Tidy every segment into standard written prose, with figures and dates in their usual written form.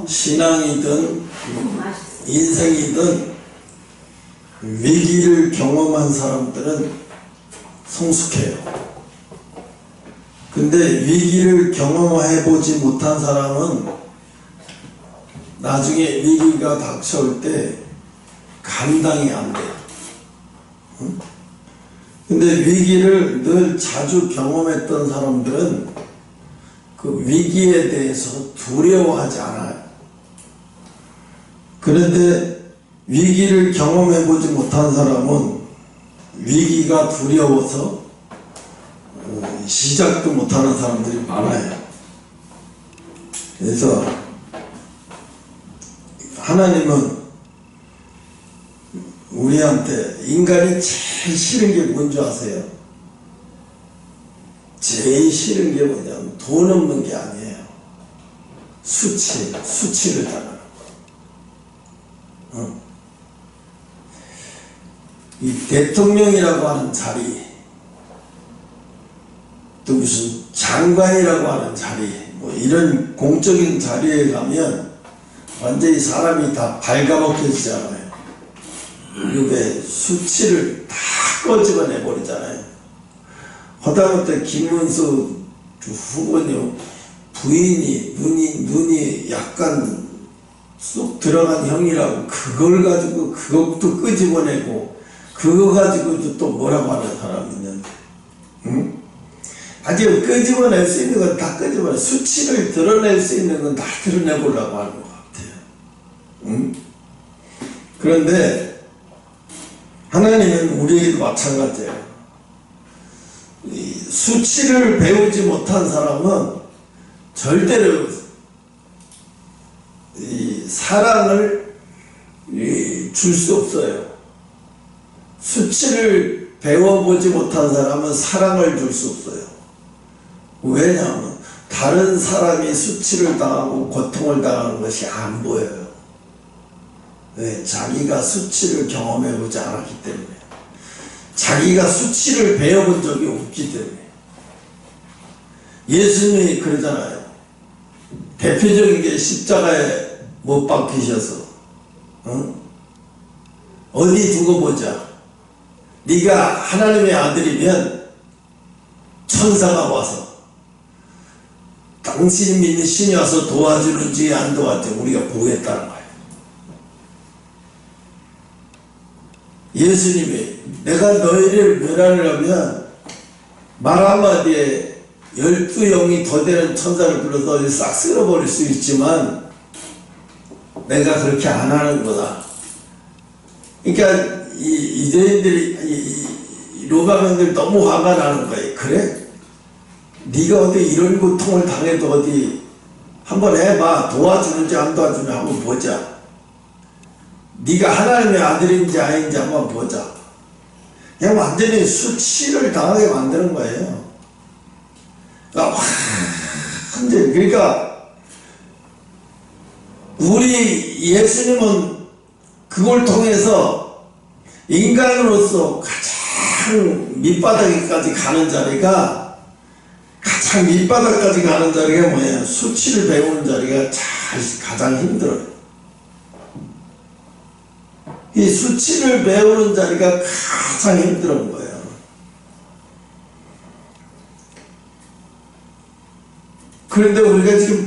신앙이든 인생이든 위기를 경험한 사람들은 성숙해요. 근데 위기를 경험해보지 못한 사람은 나중에 위기가 닥쳐올 때 감당이 안 돼요. 응? 근데 위기를 늘 자주 경험했던 사람들은 그 위기에 대해서 두려워하지 않아요. 그런데 위기를 경험해보지 못한 사람은 위기가 두려워서 시작도 못하는 사람들이 많아요. 그래서 하나님은 우리한테 인간이 제일 싫은 게 뭔지 아세요? 제일 싫은 게 뭐냐면 돈 없는 게 아니에요. 수치를 당하는 거. 이 대통령이라고 하는 자리, 또 무슨 장관이라고 하는 자리, 뭐 이런 공적인 자리에 가면 완전히 사람이 다 발가벗겨지잖아요. 이게 수치를 다 꺼집어내 버리잖아요. 하다못해 김문수 후보님 부인이 눈이 약간 쏙 들어간 형이라고 그걸 가지고 그것도 끄집어내고 그거 가지고도 또 뭐라고 하는 사람이 있는데, 응? 아직 끄집어낼 수 있는 건 다 끄집어내, 수치를 드러낼 수 있는 건 다 드러내보려고 하는 것 같아요. 응? 그런데 하나님은 우리에게도 마찬가지예요. 이 수치를 배우지 못한 사람은 절대로 이 사랑을 줄 수 없어요. 수치를 배워보지 못한 사람은 사랑을 줄 수 없어요. 왜냐하면 다른 사람이 수치를 당하고 고통을 당하는 것이 안 보여요. 왜? 자기가 수치를 경험해보지 않았기 때문에, 자기가 수치를 배워본 적이 없기 때문에. 예수님이 그러잖아요. 대표적인 게 십자가에 못 박히셔서 어디 두고 보자. 네가 하나님의 아들이면 천사가 와서 당신 믿는 신이 와서 도와주는지 안 도와주는지 우리가 보겠다는 거예요. 예수님이 내가 너희를 멸하려면 말 한마디에 12영이 더 되는 천사를 불러서 싹 쓸어버릴 수 있지만 내가 그렇게 안 하는 거다. 그러니까 이대인들이 로마병들 너무 화가 나는 거예요. 그래? 네가 어디 이런 고통을 당해도 어디 한번 해봐. 도와주는지 안 도와주는지 한번 보자. 네가 하나님의 아들인지 아닌지 한번 보자. 그냥 완전히 수치를 당하게 만드는 거예요. 그러니까 우리 예수님은 그걸 통해서 인간으로서 가장 밑바닥까지 가는 자리가, 가장 밑바닥까지 가는 자리가 뭐예요? 수치를 배우는 자리가 가장 힘들어요. 이 수치를 배우는 자리가 가장 힘든 거예요. 그런데 우리가 지금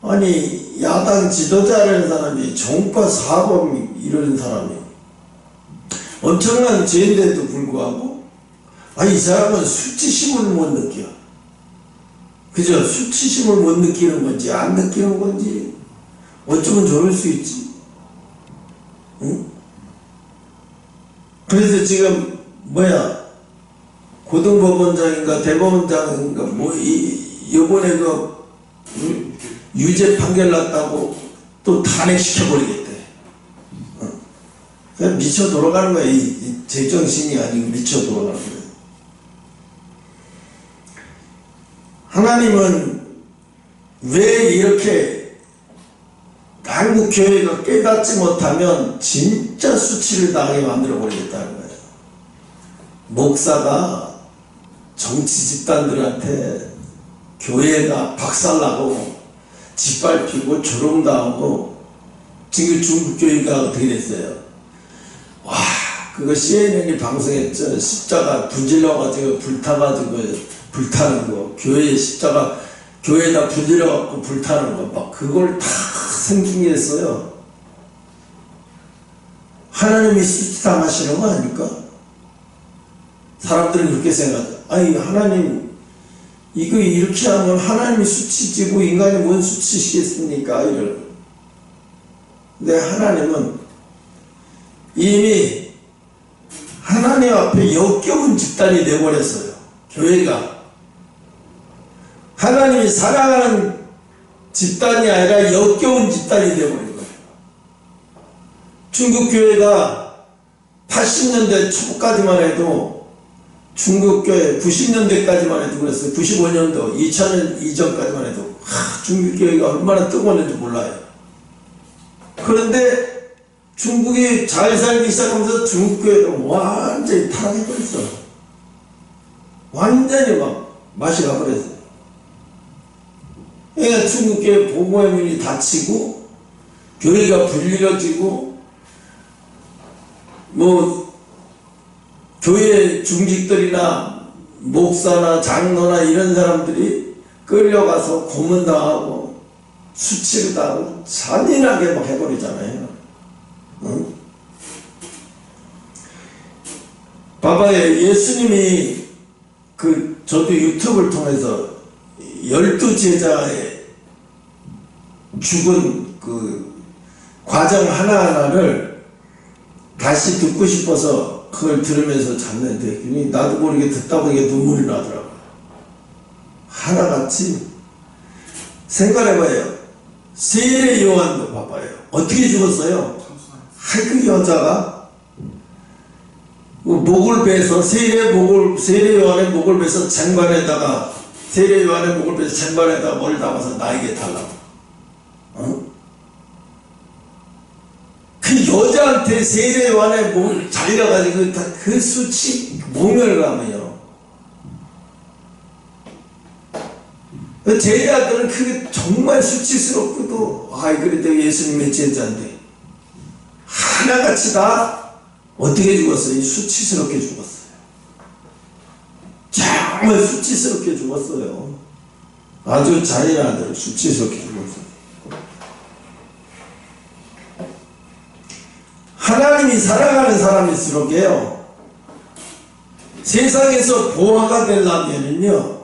아니 야당 지도자라는 사람이 종파 사범 이런 사람이 엄청난 죄인데도 불구하고 이 사람은 수치심을 못 느껴. 그죠? 수치심을 못 느끼는 건지 안 느끼는 건지 어쩌면 저럴 수 있지. 응? 그래서 지금 고등법원장인가 대법원장인가 이번에 유죄 판결 났다고 또 탄핵시켜버리겠대. 그냥 미쳐 돌아가는 거야. 이 제정신이 아니고 미쳐 돌아가는 거야. 하나님은 왜 이렇게 한국 교회가 깨닫지 못하면 진짜 수치를 당하게 만들어 버리겠다는 거예요. 목사가 정치 집단들한테 교회가 박살나고 짓밟히고 조롱당하고 지금 중국교회가 어떻게 됐어요? 와, 그거 CNN이 방송했죠. 십자가 불질러가지고 불타가지고 불타는 거, 교회 십자가 교회에다 불질러갖고 불타는 거 막 그걸 다 생중계했어요. 하나님이 수치당하시는 거 아닙니까? 사람들은 그렇게 생각하죠. 아니 하나님 이거 이렇게 하면 하나님이 수치지고 인간이 뭔 수치시겠습니까? 이런. 근데 하나님은 이미 하나님 앞에 역겨운 집단이 되어버렸어요. 교회가. 하나님이 사랑하는 집단이 아니라 역겨운 집단이 되어버린 거예요. 중국교회가 80년대 초까지만 해도 중국교회 90년대까지만 해도 그랬어요. 95년도 2000년 이전까지만 해도 중국교회가 얼마나 뜨거웠는지 몰라요. 그런데 중국이 잘 살기 시작하면서 중국교회도 완전히 타락해버렸어. 완전히 막 맛이 가버렸어요. 그러니까 중국교회 복음의 문이 닫히고 교회가 불리어지고 뭐 교회 중직들이나 목사나 장로나 이런 사람들이 끌려가서 고문당하고 수치를 당하고 잔인하게 막 해버리잖아요. 응? 봐봐요. 예수님이 저도 유튜브를 통해서 12제자의 죽은 과정 하나하나를 다시 듣고 싶어서 그걸 들으면서 잤는데 나도 모르게 듣다 보니까 눈물이 나더라고요. 하나같이 생각해봐요. 세례 요한도 봐봐요. 어떻게 죽었어요? 그 여자가 목을 베서 세례 요한의 목을 베서 쟁반에다가 세례 요한의 목을 베서 쟁반에다가 뭘 담아서 나에게 달라고. 어? 그 여자한테 세례 요한의 목을 잘려가지고 그 수치 모멸감이요. 제자들은 그게 정말 수치스럽고도 그래도 예수님의 제자인데 하나같이 다 어떻게 죽었어요? 수치스럽게 죽었어요. 정말 수치스럽게 죽었어요. 아주 잔인하더라고요. 수치스럽게 죽었어요. 하나님이 사랑하는 사람일수록요, 세상에서 보화가 되려면은요,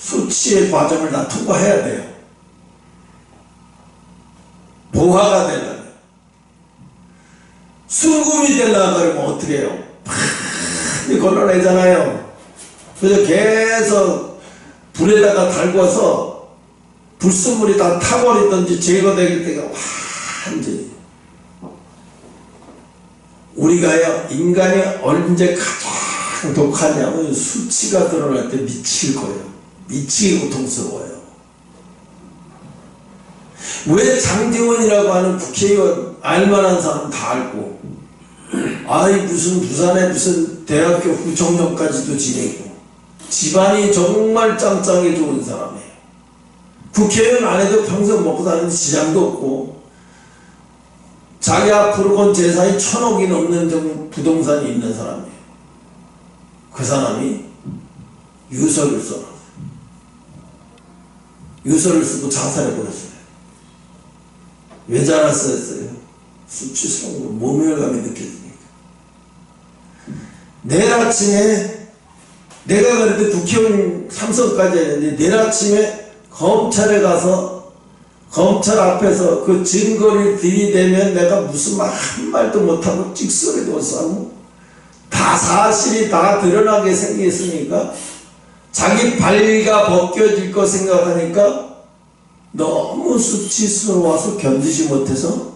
수치의 과정을 다 통과해야 돼요. 보화가 되려면. 순금이 되려고 그러면 어떻게 해요? 많이 걸러내잖아요. 그래서 계속 불에다가 달궈서 불순물이 다 타버리든지 제거될 때가 완전히. 우리가요, 인간이 언제 가장 독하냐면 수치가 드러날 때 미칠 거예요. 미치게 고통스러워요. 왜 장제원이라고 하는 국회의원 알만한 사람 다 알고, 무슨 부산에 무슨 대학교 부총장까지도 지내고, 집안이 정말 짱짱이 좋은 사람이에요. 국회의원 안 해도 평생 먹고 사는 지장도 없고, 자기 앞으로 건 재산이 1000억이 넘는 부동산이 있는 사람이에요. 그 사람이 유서를 써놨어요. 유서를 쓰고 자살해버렸어요. 왜 자살했어요? 수치스러운 거, 모멸감이 느껴지니까. 내일 아침에 내가 그래도 국회의원 3선까지 했는데 내일 아침에 검찰에 가서 검찰 앞에서 그 증거를 들이대면 내가 무슨 말 한말도 못하고 찍소리도 싸고 다 사실이 다 드러나게 생겼으니까 자기 발가 벗겨질 거 생각하니까 너무 수치스러워서 견디지 못해서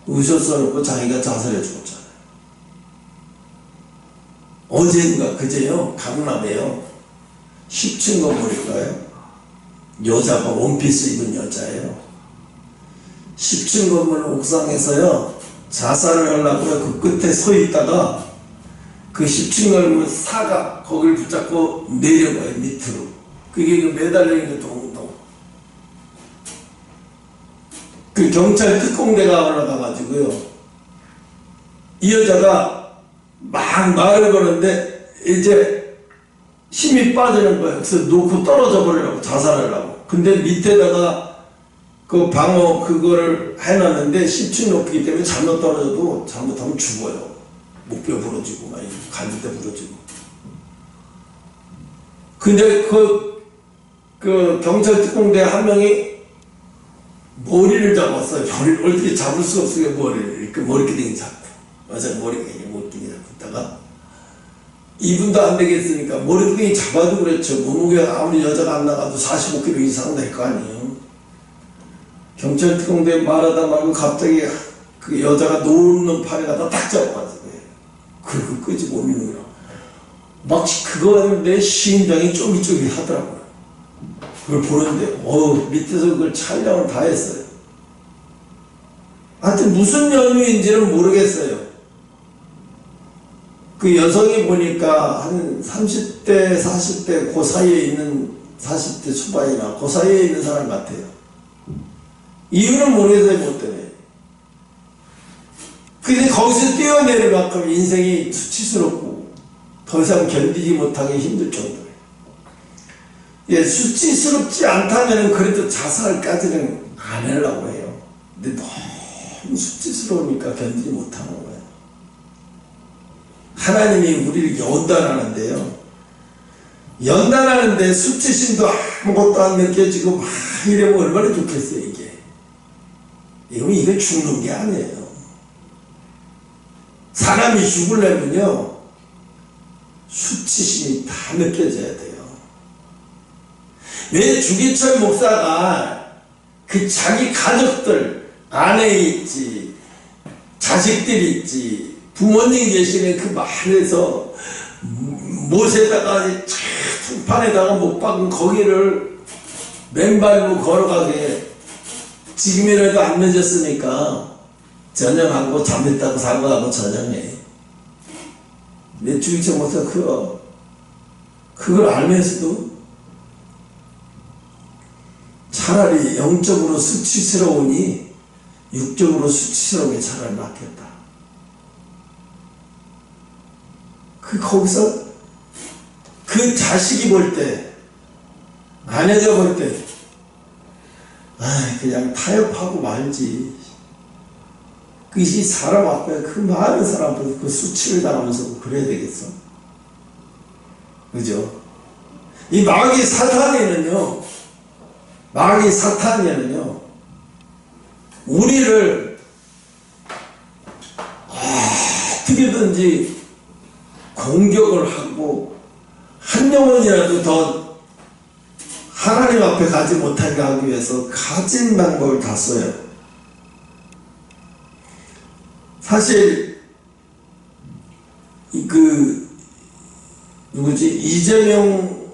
의소 써놓고 자기가 자살해 죽었잖아요. 어제인가 그제요, 강남에요, 10층 건물일까요? 여자가 원피스 입은 여자예요. 10층 건물 옥상에서요 자살을 하려고 그 끝에 서 있다가 그 10층 건물 사각 거기를 붙잡고 내려가요. 밑으로 그게 그 매달리는 동동. 그 경찰 특공대가 올라가가지고요. 이 여자가 막 말을 거는데 이제 힘이 빠지는 거예요. 그래서 놓고 떨어져 버리려고 자살하려고. 근데 밑에다가 그 방어 그거를 해놨는데 10층 높이기 때문에 잘못 떨어져도 잘못하면 죽어요. 목뼈 부러지고 막 갈비뼈 부러지고. 근데 그 경찰 특공대 한 명이 머리를 잡았어요. 머리를 어떻게 잡을 수가 없어요. 머리를 이렇게 머리끼리 잡고. 맞아, 머리끼리 잡고 있다가 이분도 안 되겠으니까 머리끼리 잡아도 그렇죠. 몸무게가 아무리 여자가 안 나가도 45kg 이상 될 거 아니에요. 경찰 특공대 말하다 말고 갑자기 그 여자가 놓는 팔에 갖다 딱 잡아가지고 그리고 끄집어 올리는 거야. 막 그거 하는데 심장이 쫄깃쫄깃하더라고요. 그걸 보는데 밑에서 그걸 촬영을 다 했어요. 하여튼 무슨 연유인지는 모르겠어요. 그 여성이 보니까 한 30대 40대 그 사이에 있는 40대 초반이나 그 사이에 있는 사람 같아요. 이유는 모르겠어요. 뭐 때문에. 근데 거기서 뛰어내려가면 인생이 수치스럽고 더 이상 견디지 못하기 힘들 정도예요. 예, 수치스럽지 않다면 그래도 자살까지는 안 하려고 해요. 근데 너무 수치스러우니까 견디지 못하는 거예요. 하나님이 우리를 연단하는데요. 연단하는데 수치심도 아무것도 안 느껴지고 막 이러면 얼마나 좋겠어요, 이게. 이건 죽는 게 아니에요. 사람이 죽으려면요, 수치심이 다 느껴져야 돼요. 왜 주기철 목사가 그 자기 가족들, 아내 있지, 자식들이 있지, 부모님 계시는 그 말에서 못에다가 등판에다가 못 박은 거기를 맨발로 걸어가게 지금이라도 안 늦었으니까 전역하고 잠했다고 사과하고 전역해. 내 주기철 목사 그걸 알면서도 차라리 영적으로 수치스러우니 육적으로 수치스러운 게 차라리 낫겠다. 거기서 그 자식이 볼 때, 아내가 볼 때, 그냥 타협하고 말지. 그것이 사람 앞에 그 많은 사람 앞에서 그 수치를 당하면서 그래야 되겠어. 그죠? 이 마귀 사탄에는요, 우리를 어떻게든지 공격을 하고 한 영혼이라도 더 하나님 앞에 가지 못하게 하기 위해서 가진 방법을 다 써요. 사실 이재명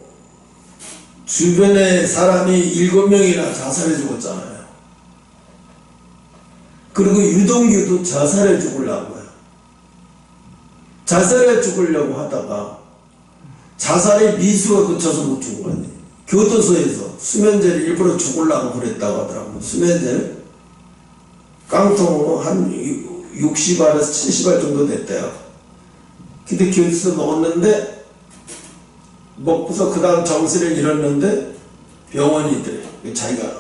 주변에 사람이 7명이나 자살해 죽었잖아요. 그리고 유동규도 자살해 죽으려고요. 자살해 죽으려고 하다가 자살의 미수가 그쳐서 못 죽은 거예요. 교도소에서 수면제를 일부러 죽으려고 그랬다고 하더라고요. 수면제를 깡통으로 한 60알에서 70알 정도 됐대요. 근데 교도소 넣었는데 먹고서 그 다음 정신을 잃었는데 병원이들 자기가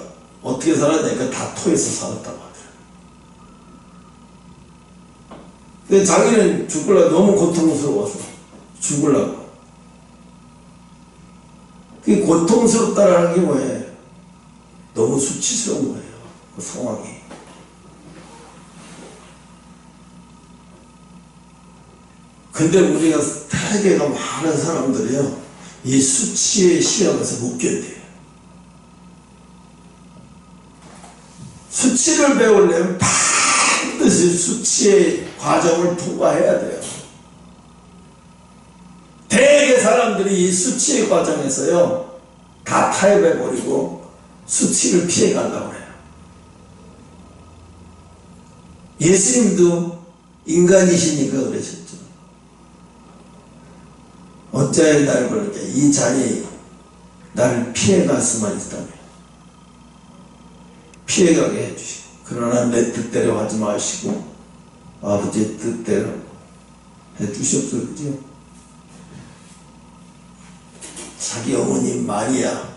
어떻게 살았냐니까 다 토해서 살았다고 하더라고요. 근데 자기는 죽으려고 너무 고통스러워서 죽으려고. 그게 고통스럽다라는 게 뭐예요? 너무 수치스러운 거예요. 그 상황이. 근데 우리가 되게가 많은 사람들이요, 이 수치의 시험에서 못 견뎌요. 수치를 배우려면 반드시 수치의 과정을 통과해야 돼요. 대개 사람들이 이 수치의 과정에서요, 다 타협해버리고 수치를 피해가려고 해요. 예수님도 인간이시니까 그러셨죠. 어찌하여 날 그렇게 이 잔이 나를 피해갈 수만 있다면 피해가게 해주시고, 그러나 내 뜻대로 하지 마시고 아버지의 뜻대로 해주시옵소서. 그죠? 자기 어머니 마리아,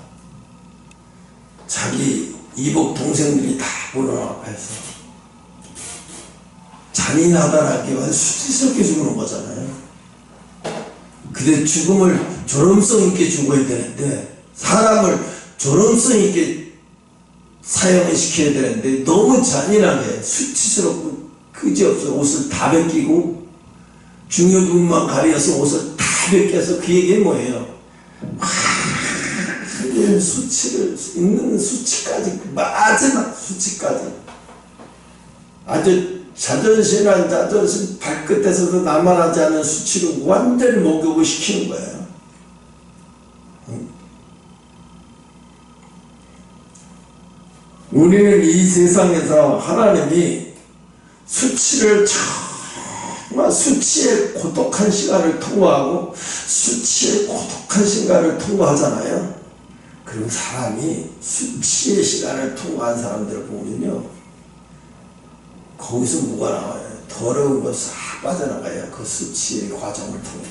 자기 이복 동생들이 다 보는 앞에서 잔인하다라기보다 수치스럽게 죽는 거잖아요. 근데 죽음을 존엄성 있게 죽어야 되는데, 사람을 존엄성 있게 사형을 시켜야 되는데 너무 잔인하게 수치스럽고 그지없어 옷을 다 벗기고 중요 부분만 가려서 옷을 다 벗겨서, 그 얘기 뭐예요? 수치를 있는 수치까지, 마지막 수치까지, 아주 자존심이란 자존심 발끝에서도 남아나지 않은 수치로 완전히 목욕을 시키는 거예요. 우리는 이 세상에서 하나님이 수치를, 정말 수치의 고독한 시간을 통과하고 수치의 고독한 시간을 통과하잖아요. 그럼 사람이 수치의 시간을 통과한 사람들을 보면요, 거기서 뭐가 나와요? 더러운 거 싹 빠져나가요. 그 수치의 과정을 통해.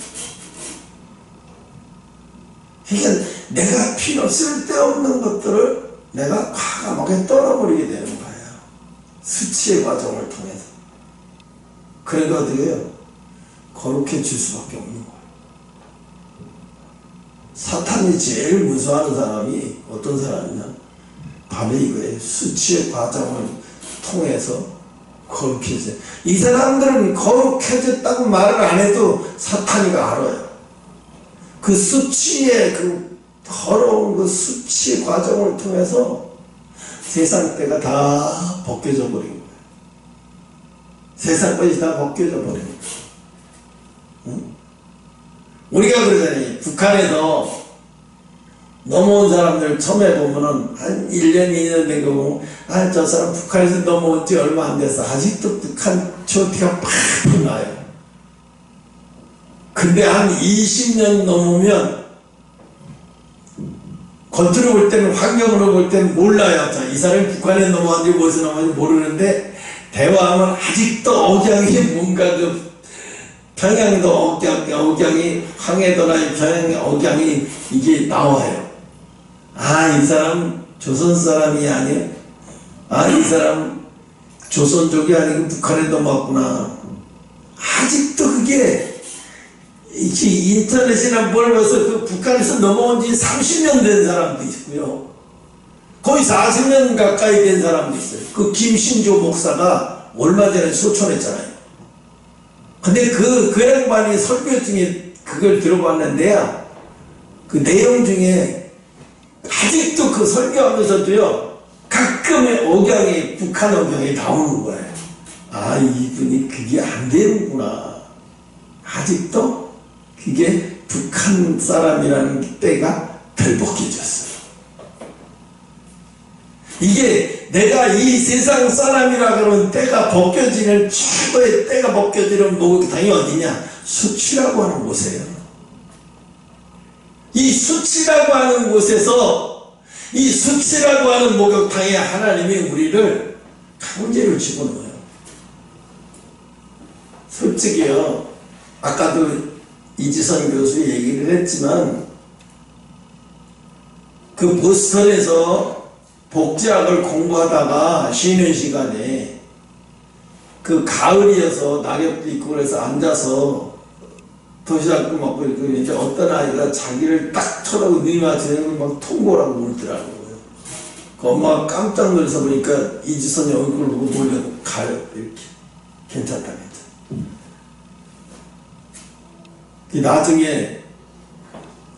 그러니까 내가 필요 쓸데없는 것들을 내가 과감하게 떨어버리게 되는 거예요. 수치의 과정을 통해서. 그러니까 어떻게 해요? 거룩해질 수밖에 없는 거예요. 사탄이 제일 무서워하는 사람이 어떤 사람이냐? 바로 이거예요. 수치의 과정을 통해서 거룩해져요. 이 사람들은 거룩해졌다고 말을 안 해도 사탄이가 알아요. 그 수치의 그 더러운 그 수치의 과정을 통해서 세상 때가 다 벗겨져 버린 거예요. 세상 것이 다 벗겨져 버린 거예요. 응? 우리가 그러잖아요. 북한에서 넘어온 사람들 처음에 보면은 한 1년, 2년 된 거 보면, 아, 저 사람 북한에서 넘어온 지 얼마 안 됐어. 아직도 북한 초티가 팍팍 나요. 근데 한 20년 넘으면, 겉으로 볼 때는, 환경으로 볼 때는 몰라요. 자, 이 사람이 북한에 넘어왔는지 어디서 넘어왔는지 모르는데, 대화하면 아직도 억양이 뭔가 평양도 억양이, 황해도나 평양의 억양이 이게 나와요. 아, 이 사람 조선 사람이 아니야? 아, 이 사람 조선족이 아니고 북한에 넘어왔구나. 아직도 그게 인터넷이나 뭘 봐서 그 북한에서 넘어온 지 30년 된 사람도 있고요. 거의 40년 가까이 된 사람도 있어요. 그 김신조 목사가 얼마 전에 소천했잖아요. 근데 그 양반이 설교 중에 그걸 들어봤는데요, 그 내용 중에 아직도 그 설교하면서도요, 가끔의 억양이, 북한 억양이 나오는 거예요. 아, 이분이 그게 안 되는구나. 아직도 그게 북한 사람이라는 때가 덜 벗겨졌어요. 이게 내가 이 세상 사람이라 그러면 때가 벗겨지는, 최고의 때가 벗겨지는 목욕탕이 어디냐? 수치라고 하는 곳이에요. 이 수치라고 하는 곳에서, 이 수치라고 하는 목욕탕에 하나님이 우리를 강제로 집어넣어요. 솔직히요, 아까도 이지선 교수 얘기를 했지만, 그 보스턴에서 복지학을 공부하다가 쉬는 시간에 그 가을이어서 낙엽도 있고 그래서 앉아서 도시락도 먹고 이제 어떤 아이가 자기를 딱 쳐다보고 눈이 맞추는 걸 막 통보라고 울더라고요. 그 엄마가 깜짝 놀라서 보니까 이지선이 얼굴을 보고 몰려 가요. 이렇게. 괜찮다, 괜찮다. 나중에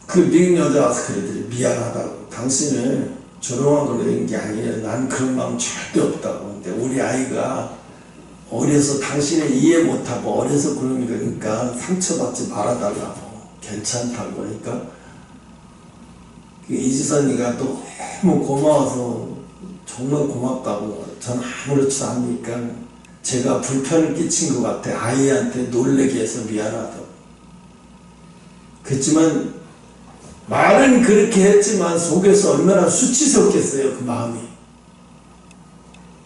그 미국 여자 와서 그러더래. 미안하다고. 당신을 조롱한 걸로 된 게 아니에요. 난 그런 마음 절대 없다고. 근데 우리 아이가 어려서 당신을 이해 못하고 어려서 그러니까 상처받지 말아달라고. 괜찮다고. 그러니까 이지선이가 또 너무 고마워서 정말 고맙다고. 전 아무렇지도 않으니까 제가 불편을 끼친 것 같아. 아이한테 놀래게 해서 미안하다고. 그렇지만 말은 그렇게 했지만 속에서 얼마나 수치스럽겠어요, 그 마음이.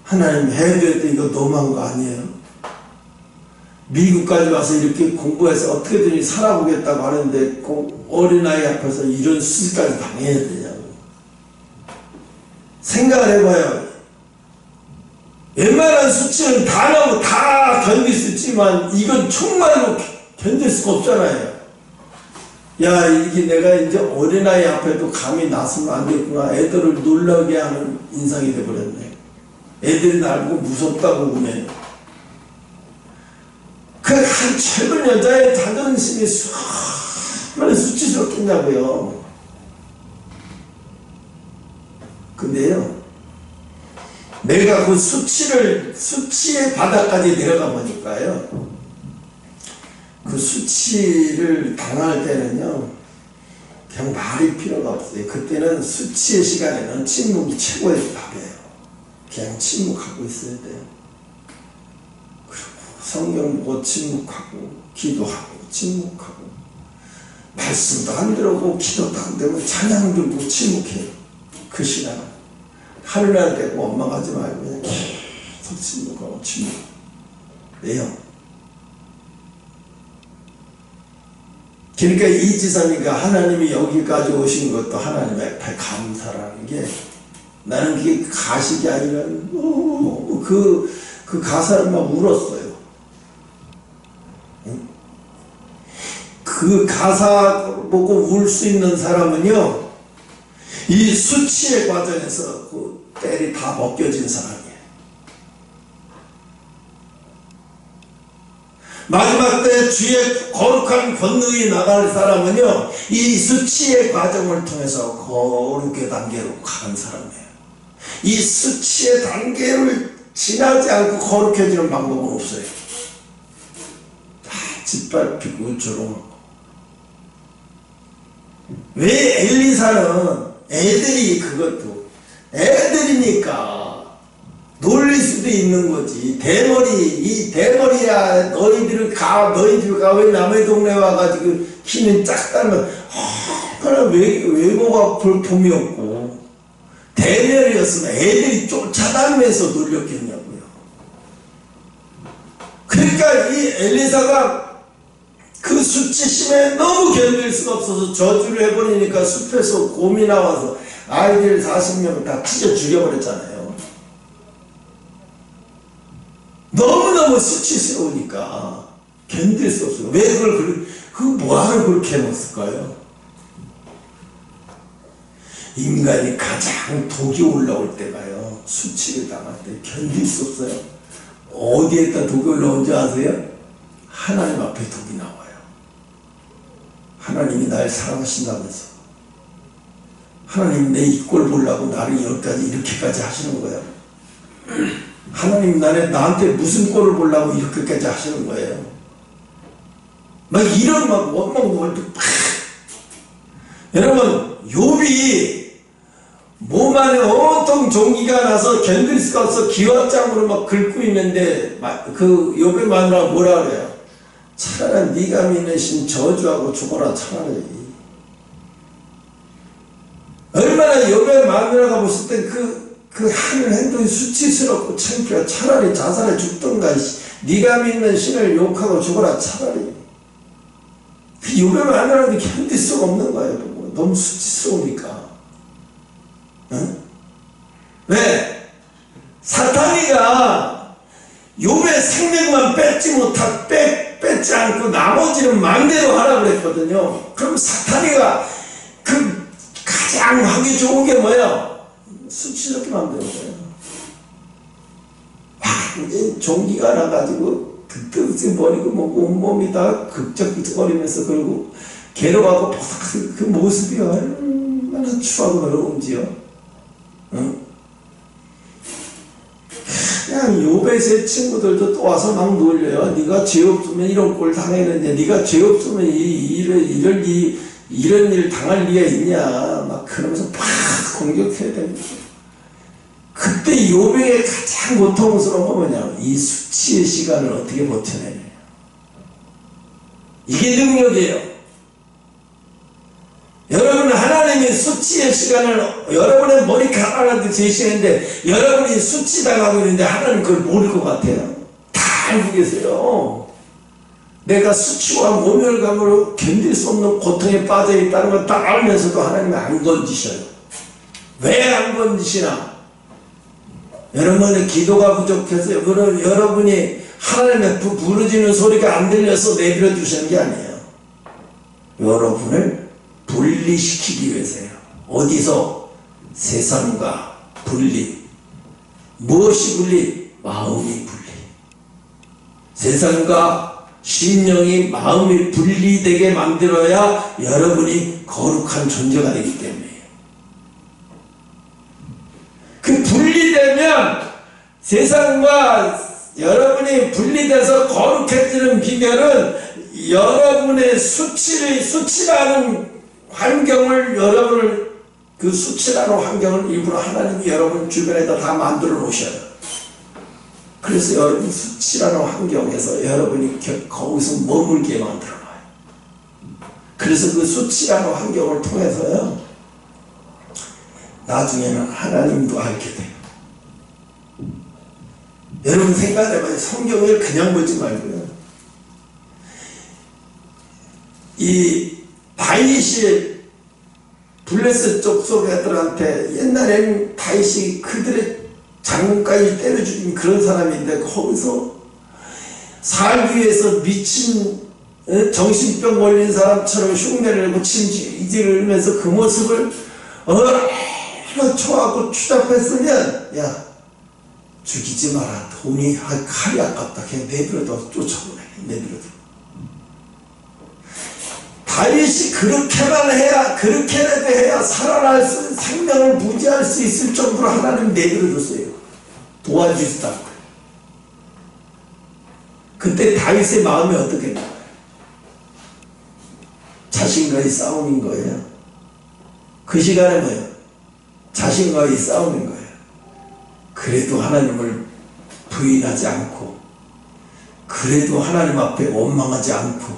하나님 해도 해도 이거 너무한 거 아니에요? 미국까지 와서 이렇게 공부해서 어떻게든 살아보겠다고 하는데 꼭 어린아이 앞에서 이런 수치까지 당해야 되냐고. 생각을 해봐요. 웬만한 수치는 다 나오고 다 견딜 수 있지만 이건 정말로 견딜 수가 없잖아요. 야, 이게 내가 이제 어린아이 앞에도 감히 나서면 안 되겠구나. 애들을 놀라게 하는 인상이 돼버렸네. 애들이 날 보고 무섭다고 보네. 그 한 젊은 여자의 자존심이 얼마나 수치스럽겠냐고요. 근데요, 내가 그 수치의 바닥까지 내려가 보니까요, 그 수치를 당할 때는요, 그냥 말이 필요가 없어요. 그때는 수치의 시간에는 침묵이 최고의 답이에요. 그냥 침묵하고 있어야 돼요. 그리고 성경 보고 침묵하고, 기도하고, 침묵하고, 말씀도 안 들어보고, 기도도 안 되고, 찬양 듣고 침묵해요. 그 시간은. 하늘날 되고 원망하지 말고 그냥 계속 침묵하고 침묵. 왜요? 그러니까 이지선이가 하나님이 여기까지 오신 것도 하나님 앞에 감사라는 게, 나는 그게 가식이 아니라 그 가사를 막 울었어요. 그 가사 보고 울 수 있는 사람은요, 이 수치의 과정에서 그 때리 다 벗겨진 사람이에요. 마지막 때 주의 거룩한 권능이 나갈 사람은요, 이 수치의 과정을 통해서 거룩의 단계로 가는 사람이에요. 이 수치의 단계를 지나지 않고 거룩해지는 방법은 없어요. 다 짓밟히고 조롱하고. 왜 엘리사는 애들이, 그것도 애들이니까 놀릴 수도 있는 거지. 이 대머리야, 너희들 왜 남의 동네 와가지고 키는 작다면 그럼 외모가 볼품이 없고 대멸이었으면 애들이 쫓아다니면서 놀렸겠냐고요. 그러니까 이 엘리사가 그 수치심에 너무 견딜 수가 없어서 저주를 해버리니까 숲에서 곰이 나와서 아이들 40명을 다 찢어 죽여버렸잖아요. 너무너무 수치스러우니까 견딜 수 없어요. 왜 뭐하러 그렇게 해놨을까요? 인간이 가장 독이 올라올 때가요, 수치를 당할 때 견딜 수 없어요. 어디에다 독이 올라온지 아세요? 하나님 앞에 독이 나와요. 하나님이 날 사랑하신다면서, 하나님이 내 이 꼴 보려고 나를 이렇게까지 하시는 거예요. 하나님이 나한테 무슨 꼴을 보려고 이렇게까지 하시는 거예요. 막 이런 막 원망 여러분, 욥이 몸 안에 온통 종기가 나서 견딜 수가 없어 기왓장으로 막 긁고 있는데, 그 욥의 마누라가 뭐라 그래요? 차라리 네가 믿는 신 저주하고 죽어라. 차라리. 얼마나 욥의 마누라가 봤을 때 그 하는 행동이 수치스럽고 창피해. 차라리 자살해 죽던가. 네가 믿는 신을 욕하고 죽어라. 차라리. 그 욥의 마누라도 견딜 수가 없는 거예요. 너무 수치스러우니까. 응? 왜? 사탄이가 욥의 생명만 뺏지 않고 나머지는 마음대로 하라고 그랬거든요. 그럼 사탄이가 그 가장 하기 좋은 게 뭐예요? 수치스럽게 만드는 거예요. 완전 종기가 나가지고 뜨뜻거리고 뭐 온몸이 다 극적극적거리면서, 그리고 괴로워하고 그 모습이 얼마나 추하고 어려운지요. 응? 그냥 욥의 세 친구들도 또 와서 막 놀려요. 네가 죄 없으면 이런 꼴 당했는데, 네가 죄 없으면 이런 일 당할 리가 있냐, 막 그러면서 팍 공격해야 됩니다. 그때 욥에게 가장 고통스러운 건 뭐냐, 이 수치의 시간을 어떻게 버텨내냐. 이게 능력이에요. 여러분, 시간을 여러분의 머리카락으로 제시했는데 여러분이 수치당하고 있는데 하나님 그걸 모를 것 같아요. 다 알고 계세요. 내가 수치와 모멸감으로 견딜 수 없는 고통에 빠져 있다는 걸 다 알면서도 하나님이 안 건지셔요. 왜 안 건지시나? 여러분의 기도가 부족해서 여러분이 하나님의 부르짖는 소리가 안 들려서 내버려 두시는 게 아니에요. 여러분을 분리시키기 위해서요. 어디서? 세상과 분리. 무엇이 분리? 마음이 분리. 세상과 심령이 마음이 분리되게 만들어야 여러분이 거룩한 존재가 되기 때문이에요. 그 분리되면 세상과 여러분이 분리돼서 거룩해지는 비결은 여러분의 수치라는 환경을 여러분을 그 수치라는 환경을 일부러 하나님이 여러분 주변에다 다 만들어 놓으셔요. 그래서 여러분 수치라는 환경에서 여러분이 거기서 머물게 만들어 놔요. 그래서 그 수치라는 환경을 통해서요 나중에는 하나님도 알게 돼요. 여러분 생각해봐요. 성경을 그냥 보지 말고요. 이 다윗이 블레셋 족속 애들한테 옛날에는 다윗이 그들의 장군까지 때려 죽인 그런 사람인데 거기서 살기 위해서 미친 정신병 걸린 사람처럼 흉내를 내고 침이지를 흘면서 그 모습을 얼마나 좋아하고 추잡했으면 야 죽이지 마라. 돈이 칼이 아깝다. 그냥 내버려둬. 쫓아보내. 내버려둬. 다윗이 그렇게라도 해야 살아날 수, 생명을 부지할 수 있을 정도로 하나님 내버려뒀어요. 도와주지도 않고. 그때 다윗의 마음이 어떻게 나와요? 자신과의 싸움인 거예요. 그 시간에 뭐예요? 자신과의 싸움인 거예요. 그래도 하나님을 부인하지 않고, 그래도 하나님 앞에 원망하지 않고,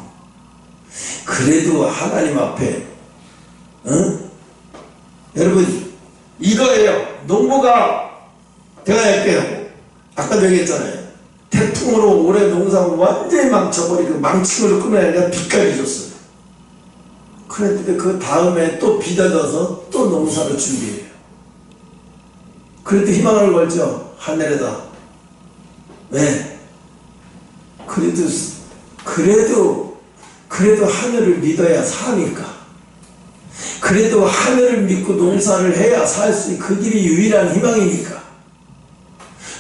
그래도 하나님 앞에 여러분 이거예요. 농부가 제가 할게요. 아까도 얘기했잖아요. 태풍으로 올해 농사를 완전히 망쳐버리고 망치로 끊어야 비까지 줬어요. 그랬는데 그 다음에 또 비가 져서 또 농사를 준비해요. 그래도 희망을 걸죠. 하늘에다. 왜? 그래도 하늘을 믿어야 사니까. 그래도 하늘을 믿고 농사를 해야 살 수 있는 그 길이 유일한 희망이니까.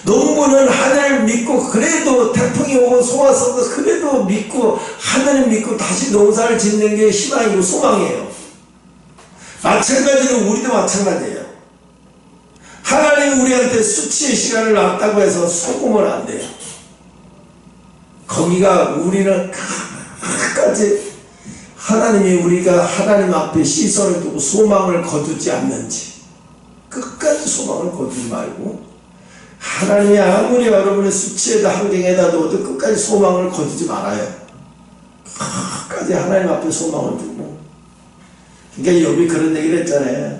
농부는 하늘을 믿고 그래도 태풍이 오고 소가 썩어서 그래도 믿고 하늘을 믿고 다시 농사를 짓는 게 희망이고 소망이에요. 마찬가지로 우리도 마찬가지예요. 하나님이 우리한테 수치의 시간을 놨다고 해서 속으면 안 돼요. 거기가 우리는 끝까지 하나님이 우리가 하나님 앞에 시선을 두고 소망을 거두지 않는지 끝까지 소망을 거두지 말고 하나님이 아무리 여러분의 수치에다 환경에다 둬도 끝까지 소망을 거두지 말아요. 끝까지 하나님 앞에 소망을 두고. 그러니까 욥이 그런 얘기를 했잖아요.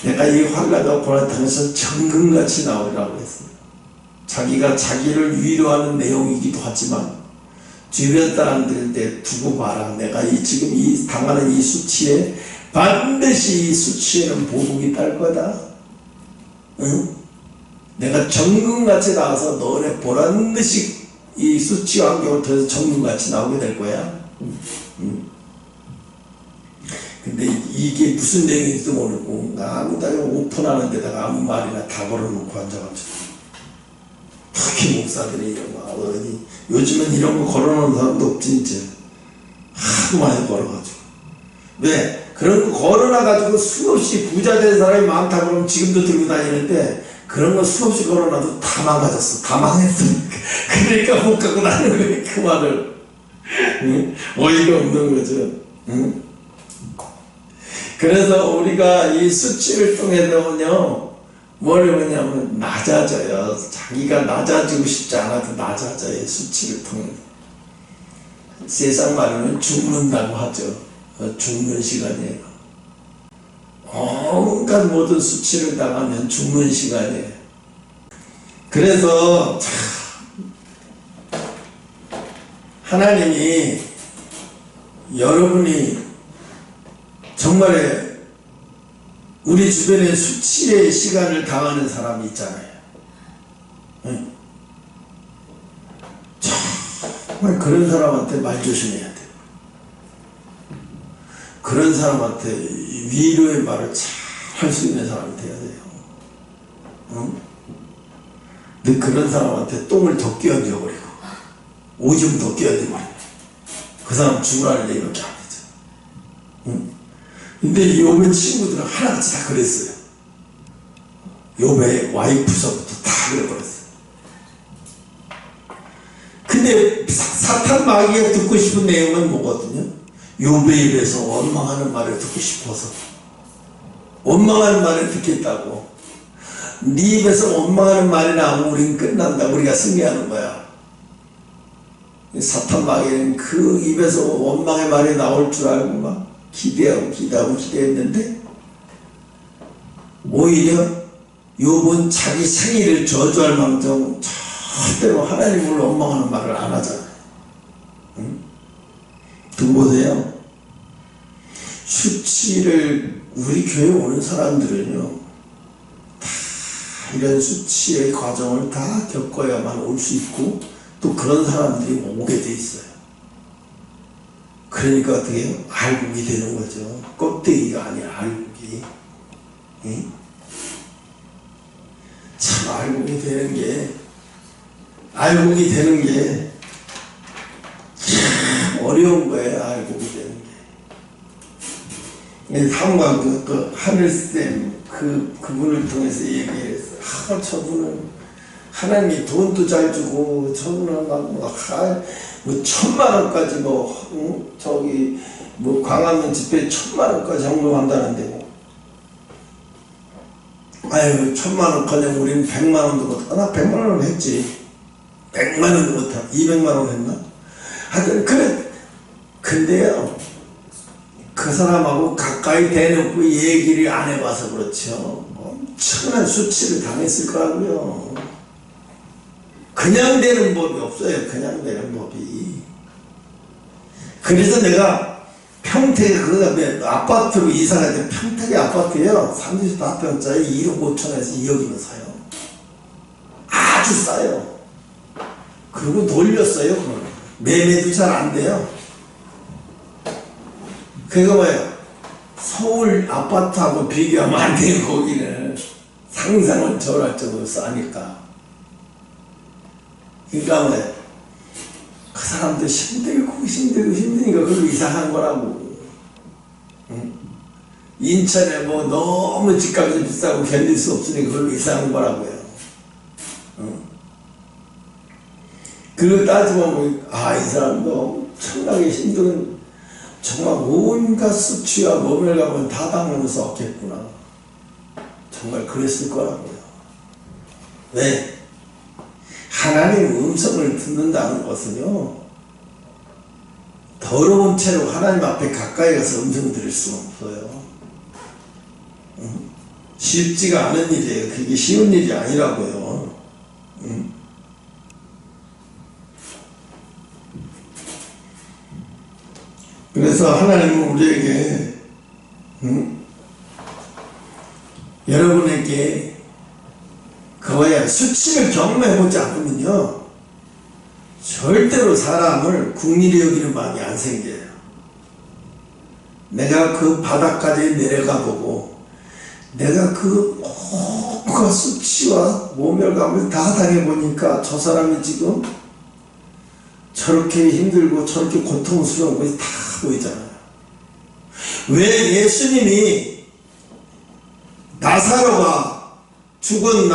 내가 이 환난과 고난당에서 정금같이 나오리라고 했어요. 자기가 자기를 위로하는 내용이기도 하지만 주변 사람들한테 두고 봐라. 내가 지금 당하는 이 수치에 반드시 이 수치에는 보복이 딸 거다. 응? 내가 정금같이 나와서 너네 보란듯이 이 수치 환경을 통해서 정금같이 나오게 될 거야. 근데 이게 무슨 내용인지도 모르고 아무데나 오픈하는 데다가 아무 말이나 다 걸어놓고 앉아가지고 특히 목사들이 이런 거 어디 요즘은 이런 거 걸어놓은 사람도 없지 이제 하도 많이 걸어가지고 왜? 그런 거 걸어놔가지고 수없이 부자 된 사람이 많다 그러면 지금도 들고 다니는데 그런 거 수없이 걸어놔도 다 망가졌어. 다 망했어. 그러니까 못 갖고 다니는 거예요. 그 말을. 응? 어이가 없는 거죠. 응? 그래서 우리가 이 수치를 통해서는요, 뭘 하냐면 낮아져요. 자기가 낮아지고 싶지 않아도 낮아져요. 수치를 통해서. 세상 말로는 죽는다고 하죠. 죽는 시간이에요. 온갖 모든 수치를 당하면 죽는 시간이에요. 그래서 하나님이 여러분이 정말 우리 주변에 수치의 시간을 당하는 사람이 있잖아요. 정말 그런 사람한테 말 조심해야 돼요. 그런 사람한테 위로의 말을 잘 할 수 있는 사람이 돼야 돼요. 근데 그런 사람한테 똥을 더 끼얹어 버리고 오줌 더 끼얹어 버리고 그 사람 죽으라는 얘기밖에 안 되죠. 근데 욥의 친구들은 하나같이 다 그랬어요. 욥의 와이프서부터 다 그래버렸어요. 근데 사탄 마귀가 듣고 싶은 내용은 뭐거든요? 욥의 입에서 원망하는 말을 듣고 싶어서. 원망하는 말을 듣겠다고. 네 입에서 원망하는 말이 나오면 우리는 끝난다. 우리가 승리하는 거야. 사탄 마귀는 그 입에서 원망의 말이 나올 줄 알고 막 기대했는데 오히려 욥은 자기 생일을 저주할 망정 절대로 하나님을 원망하는 말을 안 하잖아요. 두고 보세요. 수치를 우리 교회 오는 사람들은요 다 이런 수치의 과정을 다 겪어야만 올 수 있고 또 그런 사람들이 오게 돼 있어요. 그러니까 어떻게 해요? 알곡이 되는 거죠. 껍데기가 아니라 알곡이. 참 알곡이 되는 게 참 어려운 거예요. 알곡이 되는 게. 한번 그 하늘쌤 그분을 통해서 얘기했어요. 저분은 하나님이 돈도 잘 주고 저분은 뭐 1,000만 원까지 저기 광화문 집회 1,000만 원까지 헌금한다는데 아유 1,000만 원까지 우리는 100만 원도 못하나 100만 원은 했지. 100만 원도 못하나 200만 원 했나? 하여튼 그래. 근데요 그 사람하고 가까이 대놓고 얘기를 안 해봐서 그렇죠. 엄청난 수치를 당했을 거라고요. 그냥 되는 법이 없어요. 그냥 되는 법이. 그래서 내가 평택에 그 아파트로 이사 갈 때 평택의 아파트예요. 34평짜리 1억 5천에서 2억이면 사요. 아주 싸요. 그리고 돌렸어요. 매매도 잘 안 돼요. 그거 뭐예요? 서울 아파트하고 비교하면 안 돼요. 거기는 상상을 초월할 정도로 싸니까. 그러니까 뭐예요? 그 사람들 힘드니까 그걸로 이사한 거라고. 인천에 뭐 너무 집값이 비싸고 견딜 수 없으니까 그걸로 이사한 거라고요. 그걸 따지면 이 사람도 엄청나게 힘든 정말 온갖 수치와 모멸감을 다 당하면서 왔겠구나. 정말 그랬을 거라고요. 왜? 하나님의 음성을 듣는다는 것은요 더러운 채로 하나님 앞에 가까이 가서 음성 들을 수는 없어요. 쉽지가 않은 일이에요. 그게 쉬운 일이 아니라고요. 그래서 하나님은 우리에게 여러분에게 그거야 수치를 경험해보지 않으면요 절대로 사람을 국리를 여기는 마음이 안 생겨요. 내가 그 바닥까지 내려가 보고 내가 그 온갖 수치와 모멸감을 다 당해보니까 저 사람이 지금 저렇게 힘들고 저렇게 고통스러운 것이 다 보이잖아요. 왜 예수님이 나사로가 죽은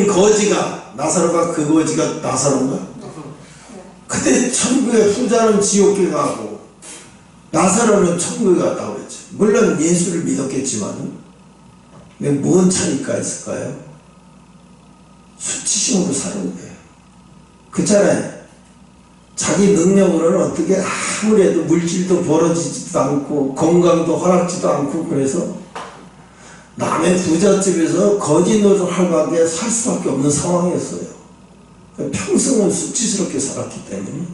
거지가 나사로가 그 거지가 나사로인가? 그때 천국에 부자는 지옥에 가고 나사로는 천국에 갔다고 그랬죠. 물론 예수를 믿었겠지만 뭔 차이가 있을까요? 수치심으로 사는 거예요. 그렇잖아요. 자기 능력으로는 어떻게 아무래도 물질도 벌어지지도 않고 건강도 허락지도 않고 그래서 남의 부잣집에서 거지 노릇하게 살 수밖에 없는 상황이었어요. 평생은 수치스럽게 살았기 때문에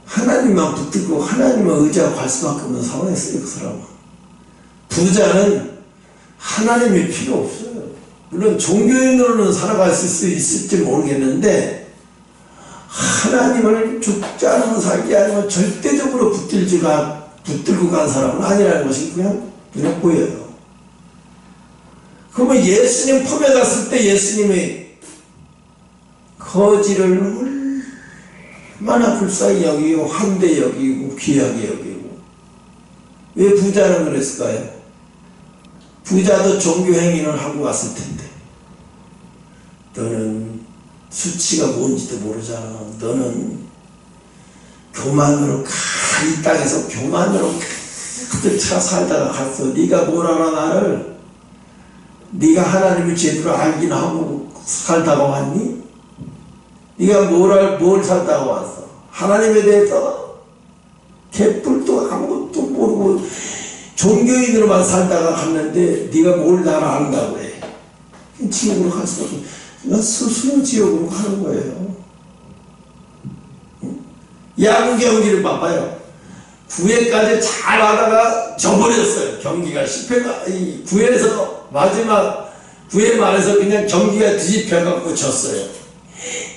하나님만 붙들고 하나님만 의지하고 갈 수밖에 없는 상황이었어요. 그 사람은. 부자는 하나님이 필요 없어요. 물론 종교인으로는 살아갈 수 있을지 모르겠는데 하나님을 죽지 않으면 살게 아니면 절대적으로 붙들고 간 사람은 아니라는 것이 그냥 눈에 보여요. 그러면 예수님 품에 갔을 때 예수님이 거지를 얼마나 불쌍히 여기고 환대 여기고 귀하게 여기고 왜 부자는 그랬을까요? 부자도 종교행위를 하고 왔을 텐데 너는 수치가 뭔지도 모르잖아. 너는 교만으로 이 땅에서 교만으로 가득 차 살다가 갔어. 네가 뭘 알아 나를? 네가 하나님을 제대로 알긴 하고 살다가 왔니? 네가 뭘 살다가 왔어? 하나님에 대해서 개뿔도 아무것도 모르고 종교인으로만 살다가 갔는데 네가 뭘 나를 안다고 해. 지옥으로 갈 수가 없어. 그러니까 스스로 지옥으로 가는 거예요. 야구 경기를 봐봐요. 9회까지 잘 하다가 져버렸어요. 경기가 10회가 9회에서 마지막 9회 말에서 그냥 경기가 뒤집혀갖고 졌어요.